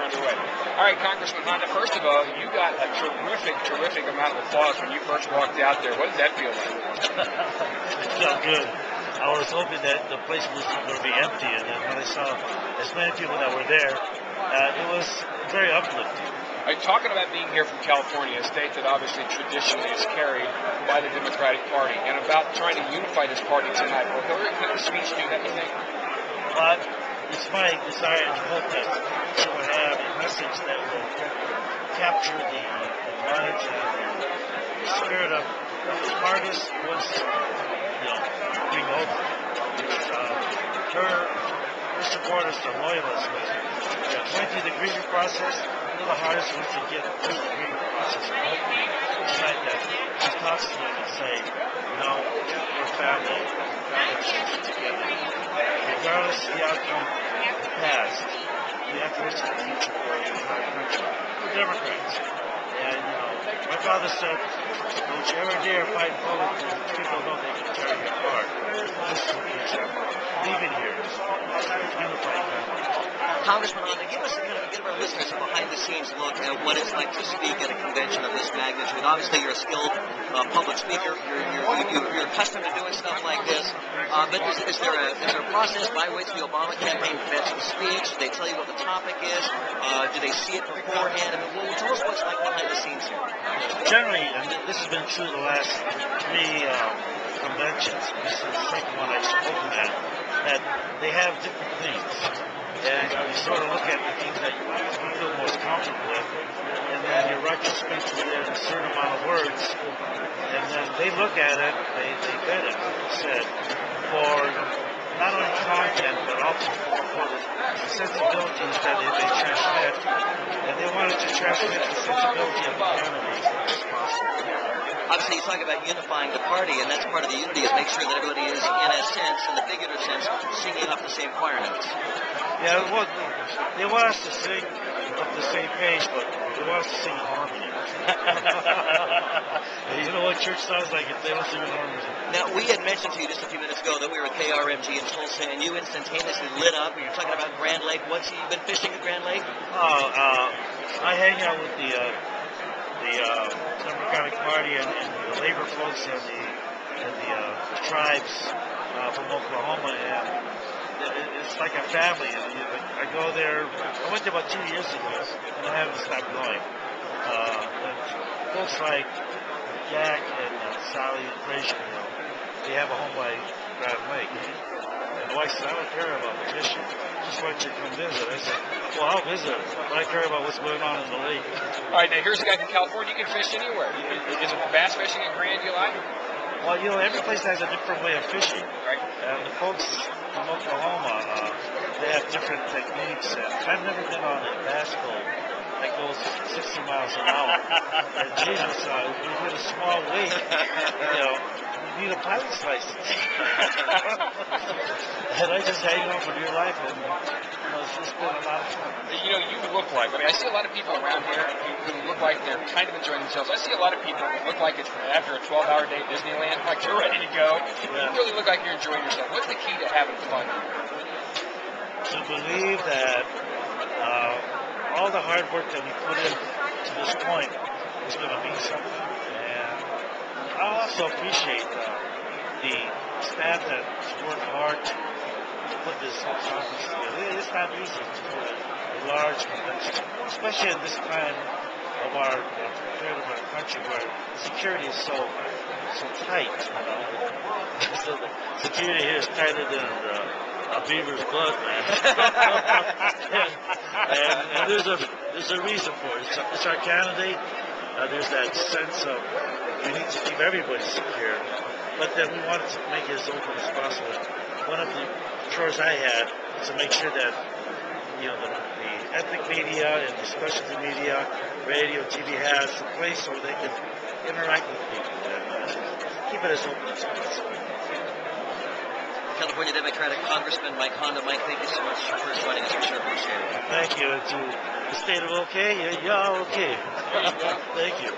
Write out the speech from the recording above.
underway. All right, Congressman Honda, first of all, you got a terrific amount of applause when you first walked out there. What did that feel like? It felt good. I was hoping that the place was going to be empty, and then when I saw as many people that were there, it was very uplifting. Are you talking about being here from California, a state that obviously traditionally is carried by the Democratic Party, and about trying to unify this party tonight? Will Hillary Clinton's speech do that, you think? But it's my desire and hope that she will have a message that will capture the minds and the spirit of the artist was, being over. Her supporters, the loyalists, went through the grieving process. One of the hardest was to get through the grieving process. And hopefully tonight that she talks to them and say, we're family, we're children together. Regardless of the outcome of the past, we have to look to the future for our country. We're Democrats. And, my father said, don't you ever dare fight forward because people know they can tear you apart. This is the example. Leaving here is unified country. Congressman Honda, give our listeners a behind-the-scenes look at what it's like to speak at a convention of this magnitude. Obviously, you're a skilled public speaker. You're accustomed to doing stuff like this. But is there a process by which the Obama campaign vets the speech? Do they tell you what the topic is? Do they see it beforehand? Tell us what's like behind the scenes here. Generally, and this has been true the last three conventions. This is the second one I've spoken at. That they have different themes. And you sort of look at the things that you feel most comfortable with, and then you write your speech within a certain amount of words, and then they look at it, they vet it, like you said, for not only content, but also for the sensibilities that they transmit, and they wanted to transmit the sensibility of the candidate as much as possible. Obviously, you talk about unifying the party, and that's part of the unity is make sure that everybody is, in a sense, in the figurative sense, singing off the same choir notes. Yeah, well, they want us to sing up the same page, but they want us to sing in harmony. You know what church sounds like if they don't sing in harmony? Now, we had mentioned to you just a few minutes ago that we were at KRMG in Tulsa, and you instantaneously lit up. We were talking about Grand Lake. What's you been fishing at Grand Lake? I hang out with the Democratic Party and the labor folks and the tribes from Oklahoma, and it's like a family. I go there. I went there about 2 years ago, and I haven't stopped going. And folks like Jack and Sally and Frazier, they have a home by Grand Lake. And the wife said, I don't care about fishing. Just want you to come visit. I said, well, I'll visit, but I care about what's going on in the lake. All right, now here's a guy from California. You can fish anywhere. Is it bass fishing in Grand you like? Well, every place has a different way of fishing. Right. And the folks from Oklahoma, they have different techniques. And I've never been on a bass boat that goes 60 miles an hour. And Jesus, we hit a small lake, you need a pilot's license. And I just hang on for dear life, and it's been a lot of fun. You look like, I see a lot of people around here who look like they're kind of enjoying themselves. I see a lot of people that look like it's after a 12-hour day at Disneyland, like you're ready to go. You really look like you're enjoying yourself. What's the key to having fun? To believe that all the hard work that we put in to this point is going to mean something. And I also appreciate the staff that's worked hard to put this whole conference together. It's not easy to put a large convention, especially in this time of our country where security is so tight. So the security here is tighter than a beaver's blood, man. and there's a reason for it. It's our candidate. There's that sense of we need to keep everybody secure, but then we wanted to make it as open as possible. One of the chores I had was to make sure that the ethnic media and the specialty media, radio, TV has a place where they can interact with people and keep it as open as possible. California Democratic Congressman Mike Honda. Mike, thank you so much for joining us. We sure appreciate it. Thank you. And to the state of OK, you're okay. Thank you.